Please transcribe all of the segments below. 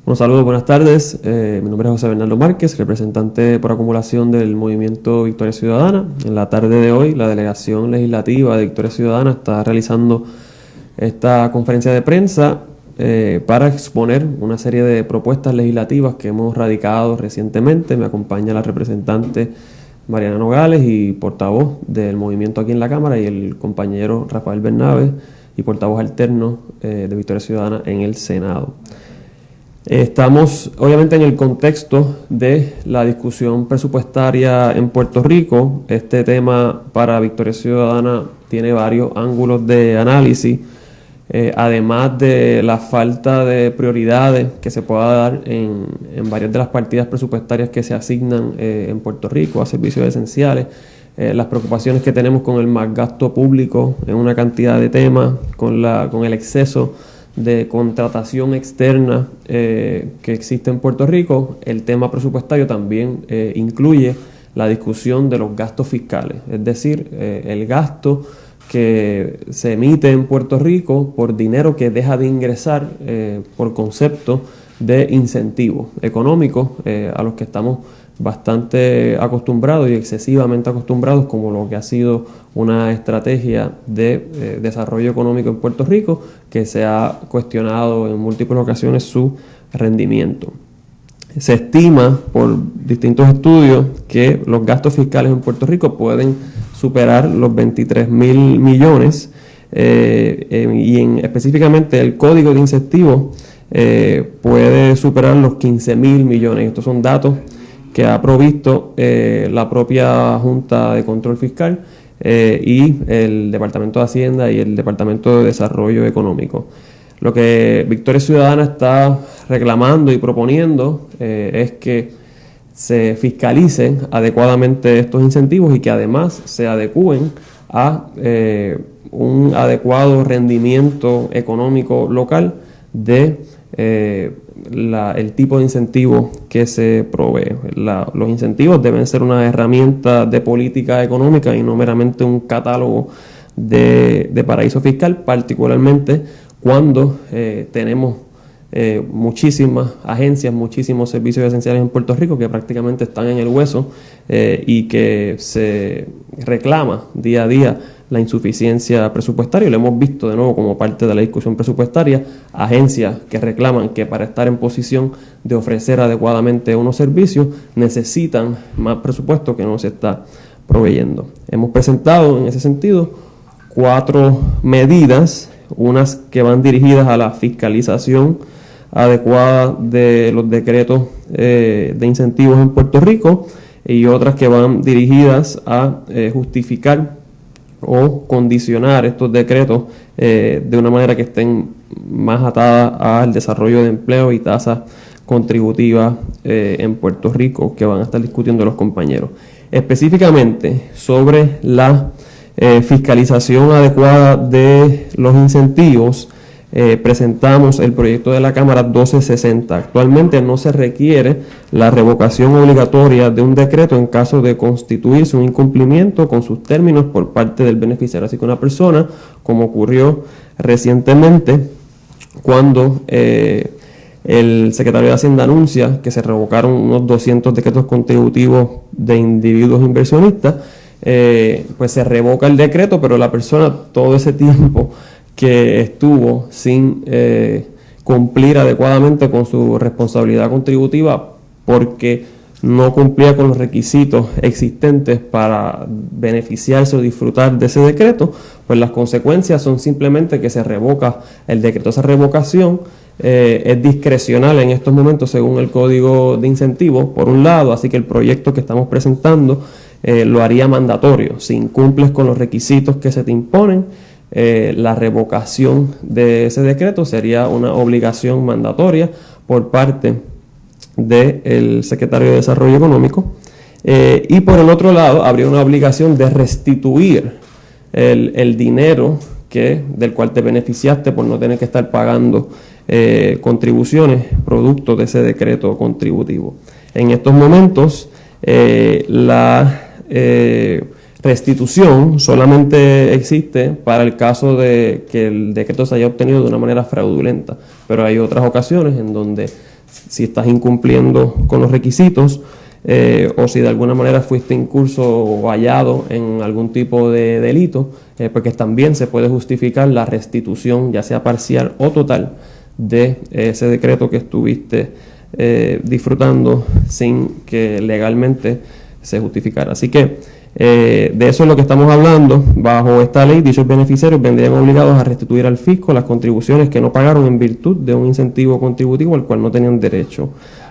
Un saludo, buenas tardes. Mi nombre es José Bernardo Márquez, representante por acumulación del Movimiento Victoria Ciudadana. En la tarde de hoy, la delegación legislativa de Victoria Ciudadana está realizando esta conferencia de prensa para exponer una serie de propuestas legislativas que hemos radicado recientemente. Me acompaña la representante Mariana Nogales y portavoz del movimiento aquí en la Cámara, y el compañero Rafael Bernabe y portavoz alterno de Victoria Ciudadana en el Senado. Estamos obviamente en el contexto de la discusión presupuestaria en Puerto Rico. Este tema para Victoria Ciudadana tiene varios ángulos de análisis, además de la falta de prioridades que se pueda dar en varias de las partidas presupuestarias que se asignan en Puerto Rico a servicios esenciales. Las preocupaciones que tenemos con el más gasto público en una cantidad de temas, con el exceso de contratación externa que existe en Puerto Rico. El tema presupuestario también incluye la discusión de los gastos fiscales, es decir, el gasto que se emite en Puerto Rico por dinero que deja de ingresar por concepto de incentivos económicos a los que estamos bastante acostumbrados y excesivamente acostumbrados, como lo que ha sido una estrategia de desarrollo económico en Puerto Rico, que se ha cuestionado en múltiples ocasiones su rendimiento. Se estima por distintos estudios que los gastos fiscales en Puerto Rico pueden superar los 23,000 millones y específicamente el código de incentivos puede superar los 15,000 millones. Estos son datos que ha provisto la propia Junta de Control Fiscal y el Departamento de Hacienda y el Departamento de Desarrollo Económico. Lo que Victoria Ciudadana está reclamando y proponiendo es que se fiscalicen adecuadamente estos incentivos y que además se adecúen a un adecuado rendimiento económico local de el tipo de incentivo que se provee. Los incentivos deben ser una herramienta de política económica y no meramente un catálogo de paraíso fiscal, particularmente cuando tenemos muchísimas agencias, muchísimos servicios esenciales en Puerto Rico que prácticamente están en el hueso y que se reclama día a día la insuficiencia presupuestaria. Lo hemos visto de nuevo como parte de la discusión presupuestaria, agencias que reclaman que para estar en posición de ofrecer adecuadamente unos servicios necesitan más presupuesto que no se está proveyendo. Hemos presentado en ese sentido 4 medidas, unas que van dirigidas a la fiscalización adecuada de los decretos de incentivos en Puerto Rico y otras que van dirigidas a justificar o condicionar estos decretos de una manera que estén más atadas al desarrollo de empleo y tasas contributivas en Puerto Rico, que van a estar discutiendo los compañeros. Específicamente sobre la fiscalización adecuada de los incentivos, presentamos el proyecto de la Cámara 1260. Actualmente no se requiere la revocación obligatoria de un decreto en caso de constituirse un incumplimiento con sus términos por parte del beneficiario. Así que una persona, como ocurrió recientemente cuando el secretario de Hacienda anuncia que se revocaron unos 200 decretos contributivos de individuos inversionistas, pues se revoca el decreto, pero la persona todo ese tiempo que estuvo sin cumplir adecuadamente con su responsabilidad contributiva porque no cumplía con los requisitos existentes para beneficiarse o disfrutar de ese decreto, pues las consecuencias son simplemente que se revoca el decreto. Esa revocación es discrecional en estos momentos según el Código de Incentivos, por un lado, así que el proyecto que estamos presentando lo haría mandatorio. Si incumples con los requisitos que se te imponen, la revocación de ese decreto sería una obligación mandatoria por parte del secretario de Desarrollo Económico, y por el otro lado habría una obligación de restituir el dinero del cual te beneficiaste por no tener que estar pagando contribuciones producto de ese decreto contributivo. En estos momentos la restitución solamente existe para el caso de que el decreto se haya obtenido de una manera fraudulenta, pero hay otras ocasiones en donde si estás incumpliendo con los requisitos, o si de alguna manera fuiste incurso o hallado en algún tipo de delito, porque también se puede justificar la restitución, ya sea parcial o total, de ese decreto que estuviste disfrutando sin que legalmente se justificara. Así que de eso es lo que estamos hablando. Bajo esta ley, dichos beneficiarios vendrían obligados a restituir al fisco las contribuciones que no pagaron en virtud de un incentivo contributivo al cual no tenían derecho.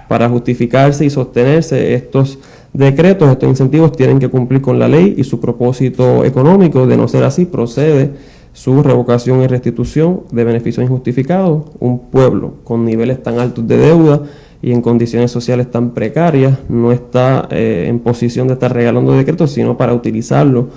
Para justificarse y sostenerse estos decretos, estos incentivos tienen que cumplir con la ley y su propósito económico. De no ser así, procede su revocación y restitución de beneficios injustificados. Un pueblo con niveles tan altos de deuda y en condiciones sociales tan precarias no está en posición de estar regalando decretos, sino para utilizarlo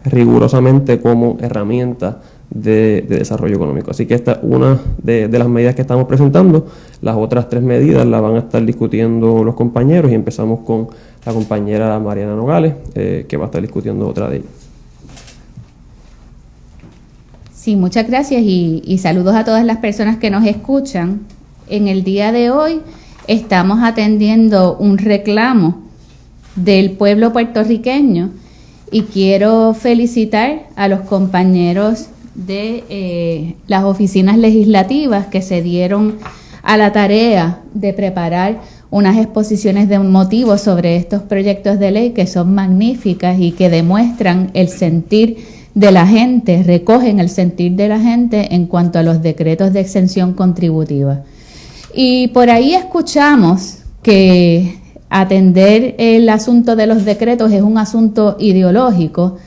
rigurosamente como herramienta de desarrollo económico. Así que esta es una de las medidas que estamos presentando. Las otras 3 medidas las van a estar discutiendo los compañeros y empezamos con la compañera Mariana Nogales, que va a estar discutiendo otra de ellas. Sí, muchas gracias y saludos a todas las personas que nos escuchan. En el día de hoy estamos atendiendo un reclamo del pueblo puertorriqueño y quiero felicitar a los compañeros de las oficinas legislativas que se dieron a la tarea de preparar unas exposiciones de motivos sobre estos proyectos de ley que son magníficas y que demuestran el sentir de la gente, recogen el sentir de la gente en cuanto a los decretos de exención contributiva. Y por ahí escuchamos que atender el asunto de los decretos es un asunto ideológico,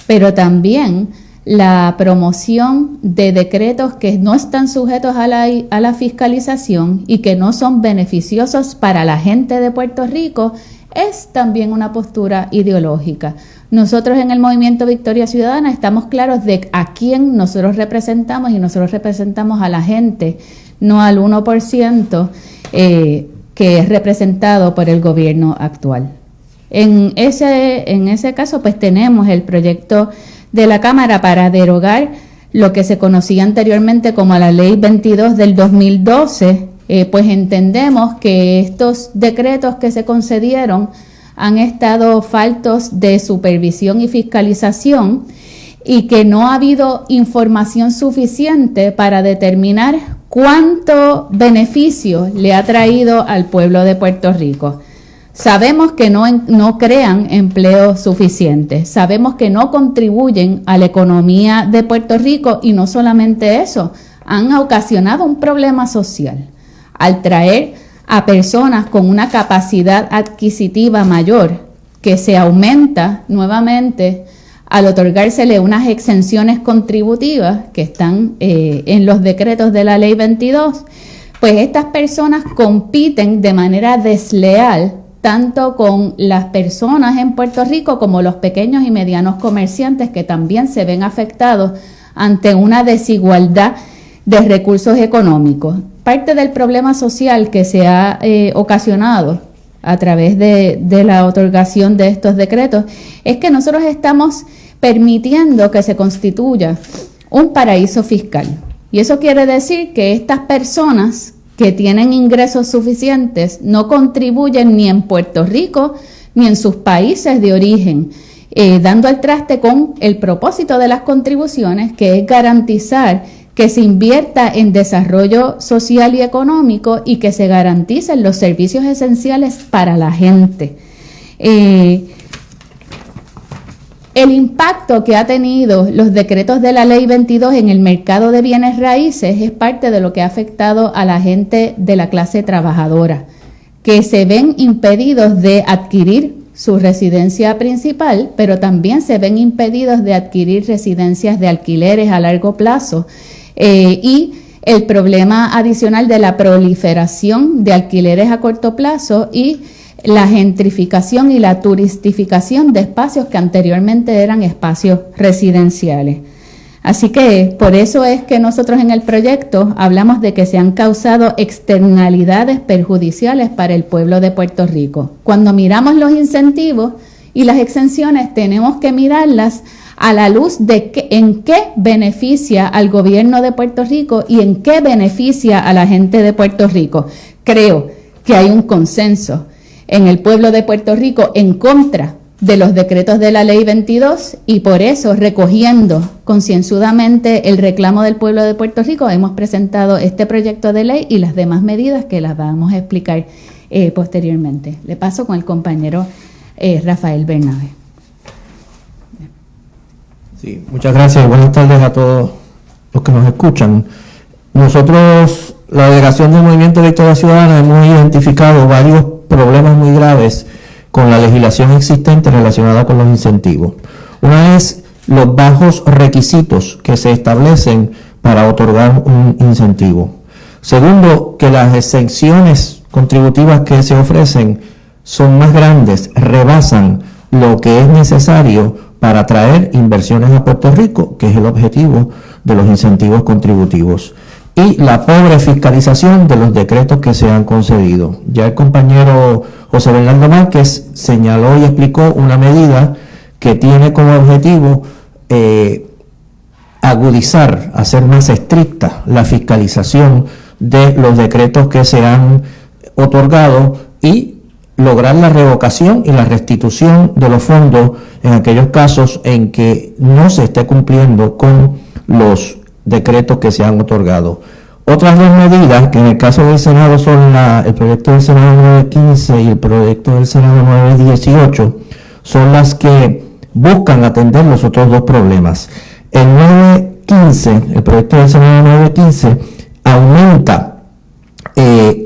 pero también la promoción de decretos que no están sujetos a la fiscalización y que no son beneficiosos para la gente de Puerto Rico es también una postura ideológica. Nosotros en el Movimiento Victoria Ciudadana estamos claros de a quién nosotros representamos y nosotros representamos a la gente, no al 1% que es representado por el gobierno actual. En ese caso, pues tenemos el proyecto de la Cámara para derogar lo que se conocía anteriormente como la Ley 22 del 2012, pues entendemos que estos decretos que se concedieron han estado faltos de supervisión y fiscalización y que no ha habido información suficiente para determinar cuánto beneficio le ha traído al pueblo de Puerto Rico. Sabemos que no crean empleos suficientes, sabemos que no contribuyen a la economía de Puerto Rico y no solamente eso, han ocasionado un problema social al traer a personas con una capacidad adquisitiva mayor que se aumenta nuevamente al otorgársele unas exenciones contributivas que están en los decretos de la Ley 22, pues estas personas compiten de manera desleal tanto con las personas en Puerto Rico como los pequeños y medianos comerciantes que también se ven afectados ante una desigualdad de recursos económicos. Parte del problema social que se ha ocasionado a través de la otorgación de estos decretos es que nosotros estamos permitiendo que se constituya un paraíso fiscal. Y eso quiere decir que estas personas que tienen ingresos suficientes no contribuyen ni en Puerto Rico ni en sus países de origen, dando al traste con el propósito de las contribuciones, que es garantizar que se invierta en desarrollo social y económico y que se garanticen los servicios esenciales para la gente. El impacto que ha tenido los decretos de la Ley 22 en el mercado de bienes raíces es parte de lo que ha afectado a la gente de la clase trabajadora, que se ven impedidos de adquirir su residencia principal, pero también se ven impedidos de adquirir residencias de alquileres a largo plazo, y el problema adicional de la proliferación de alquileres a corto plazo y la gentrificación y la turistificación de espacios que anteriormente eran espacios residenciales. Así que por eso es que nosotros en el proyecto hablamos de que se han causado externalidades perjudiciales para el pueblo de Puerto Rico. Cuando miramos los incentivos y las exenciones, tenemos que mirarlas a la luz de en qué beneficia al gobierno de Puerto Rico y en qué beneficia a la gente de Puerto Rico. Creo que hay un consenso en el pueblo de Puerto Rico en contra de los decretos de la Ley 22 y por eso, recogiendo concienzudamente el reclamo del pueblo de Puerto Rico, hemos presentado este proyecto de ley y las demás medidas que las vamos a explicar posteriormente. Le paso con el compañero Rafael Bernabe. Sí, muchas gracias y buenas tardes a todos los que nos escuchan. Nosotros, la Delegación del Movimiento Victoria Ciudadana, hemos identificado varios problemas muy graves con la legislación existente relacionada con los incentivos. Una es los bajos requisitos que se establecen para otorgar un incentivo. Segundo, que las exenciones contributivas que se ofrecen son más grandes, rebasan lo que es necesario para atraer inversiones a Puerto Rico, que es el objetivo de los incentivos contributivos. Y la pobre fiscalización de los decretos que se han concedido. Ya el compañero José Bernardo Márquez señaló y explicó una medida que tiene como objetivo agudizar, hacer más estricta la fiscalización de los decretos que se han otorgado y lograr la revocación y la restitución de los fondos en aquellos casos en que no se esté cumpliendo con los decretos que se han otorgado. Otras dos medidas, que en el caso del Senado son el proyecto del Senado 915 y el proyecto del Senado 918, son las que buscan atender los otros dos problemas. El 915, el proyecto del Senado 915, aumenta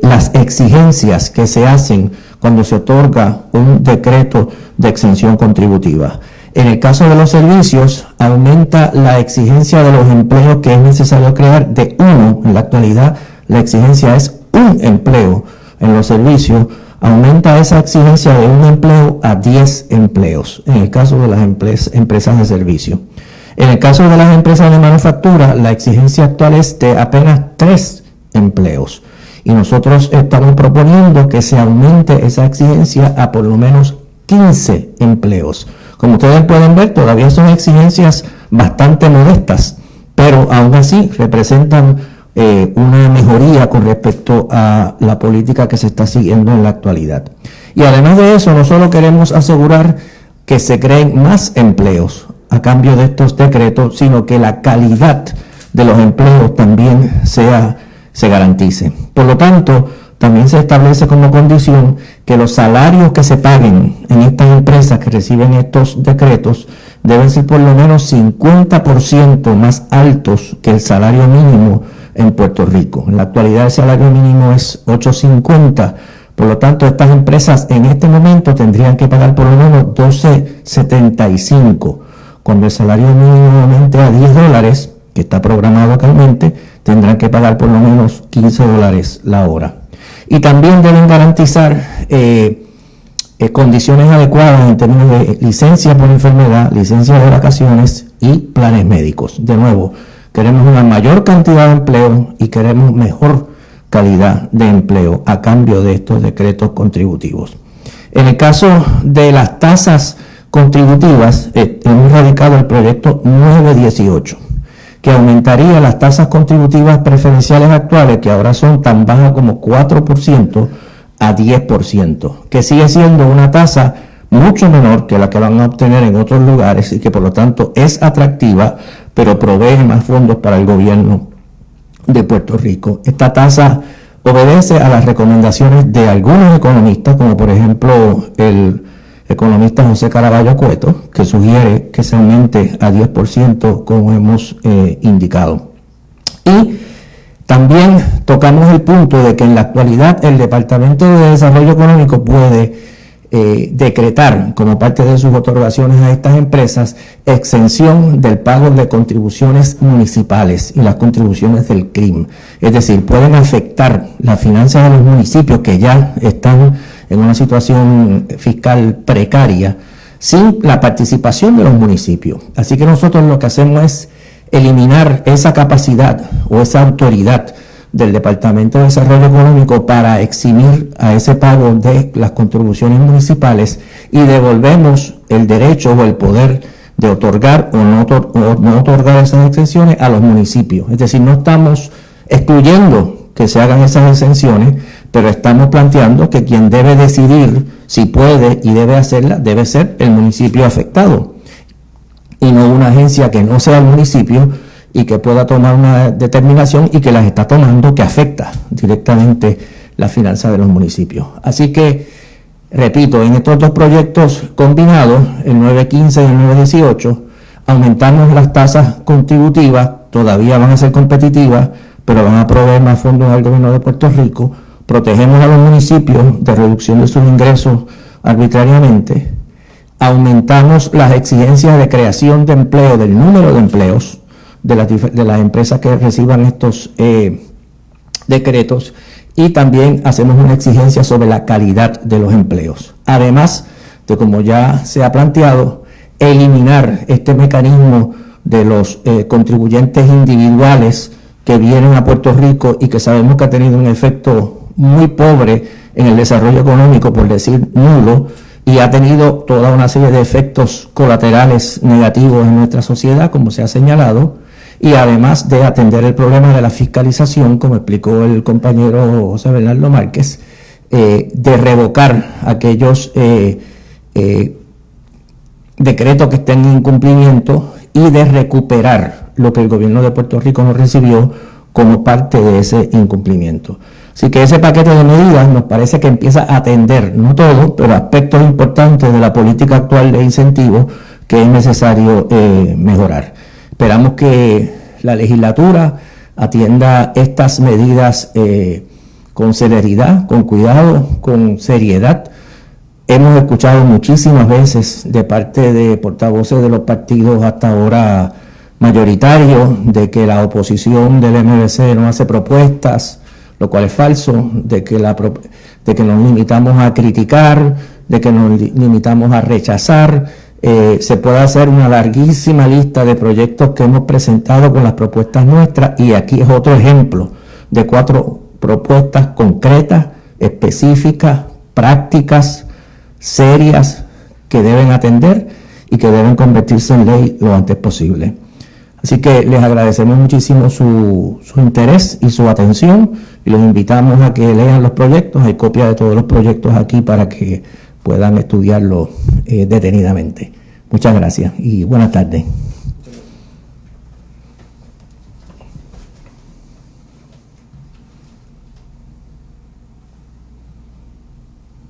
las exigencias que se hacen cuando se otorga un decreto de exención contributiva. En el caso de los servicios, aumenta la exigencia de los empleos que es necesario crear de uno. En la actualidad, la exigencia es un empleo. En los servicios, aumenta esa exigencia de un empleo a 10 empleos, en el caso de las empresas de servicio. En el caso de las empresas de manufactura, la exigencia actual es de apenas 3 empleos. Y nosotros estamos proponiendo que se aumente esa exigencia a por lo menos 15 empleos. Como ustedes pueden ver, todavía son exigencias bastante modestas, pero aún así representan una mejoría con respecto a la política que se está siguiendo en la actualidad. Y además de eso, no solo queremos asegurar que se creen más empleos a cambio de estos decretos, sino que la calidad de los empleos también se garantice. Por lo tanto, también se establece como condición que los salarios que se paguen en estas empresas que reciben estos decretos deben ser por lo menos 50% más altos que el salario mínimo en Puerto Rico. En la actualidad el salario mínimo es $8.50. Por lo tanto, estas empresas en este momento tendrían que pagar por lo menos $12.75. Cuando el salario mínimo aumente a $10, que está programado actualmente, tendrán que pagar por lo menos $15 la hora. Y también deben garantizar condiciones adecuadas en términos de licencia por enfermedad, licencia de vacaciones y planes médicos. De nuevo, queremos una mayor cantidad de empleo y queremos mejor calidad de empleo a cambio de estos decretos contributivos. En el caso de las tasas contributivas, hemos radicado el proyecto 918, que aumentaría las tasas contributivas preferenciales actuales, que ahora son tan bajas como 4%, a 10%, que sigue siendo una tasa mucho menor que la que van a obtener en otros lugares y que por lo tanto es atractiva, pero provee más fondos para el gobierno de Puerto Rico. Esta tasa obedece a las recomendaciones de algunos economistas, como por ejemplo el economista José Caraballo Cueto, que sugiere que se aumente a 10%, como hemos indicado. Y también tocamos el punto de que en la actualidad el Departamento de Desarrollo Económico puede decretar, como parte de sus otorgaciones a estas empresas, exención del pago de contribuciones municipales y las contribuciones del CRIM. Es decir, pueden afectar las finanzas de los municipios que ya están en una situación fiscal precaria sin la participación de los municipios. Así que nosotros lo que hacemos es eliminar esa capacidad o esa autoridad del Departamento de Desarrollo Económico para eximir a ese pago de las contribuciones municipales y devolvemos el derecho o el poder de otorgar o no otorgar esas exenciones a los municipios. Es decir, no estamos excluyendo que se hagan esas exenciones, pero estamos planteando que quien debe decidir si puede y debe hacerla debe ser el municipio afectado y no una agencia que no sea el municipio y que pueda tomar una determinación y que las está tomando que afecta directamente la finanza de los municipios. Así que, repito, en estos dos proyectos combinados, el 915 y el 918, aumentamos las tasas contributivas, todavía van a ser competitivas, pero van a proveer más fondos al gobierno de Puerto Rico, protegemos a los municipios de reducción de sus ingresos arbitrariamente, aumentamos las exigencias de creación de empleo, del número de empleos de las empresas que reciban estos decretos, y también hacemos una exigencia sobre la calidad de los empleos. Además de, como ya se ha planteado, eliminar este mecanismo de los contribuyentes individuales que vienen a Puerto Rico y que sabemos que ha tenido un efecto muy pobre en el desarrollo económico, por decir nulo, y ha tenido toda una serie de efectos colaterales negativos en nuestra sociedad, como se ha señalado, y además de atender el problema de la fiscalización, como explicó el compañero José Bernardo Márquez, de revocar aquellos decretos que estén en incumplimiento y de recuperar lo que el gobierno de Puerto Rico no recibió como parte de ese incumplimiento. Así que ese paquete de medidas nos parece que empieza a atender, no todo, pero aspectos importantes de la política actual de incentivos que es necesario mejorar. Esperamos que la legislatura atienda estas medidas con celeridad, con cuidado, con seriedad. Hemos escuchado muchísimas veces de parte de portavoces de los partidos hasta ahora mayoritarios de que la oposición del MBC no hace propuestas, lo cual es falso, de que nos limitamos a criticar, de que nos limitamos a rechazar. Se puede hacer una larguísima lista de proyectos que hemos presentado con las propuestas nuestras, y aquí es otro ejemplo de 4 propuestas concretas, específicas, prácticas, serias, que deben atender y que deben convertirse en ley lo antes posible. Así que les agradecemos muchísimo su interés y su atención, y los invitamos a que lean los proyectos. Hay copias de todos los proyectos aquí para que puedan estudiarlo detenidamente. Muchas gracias y buenas tardes.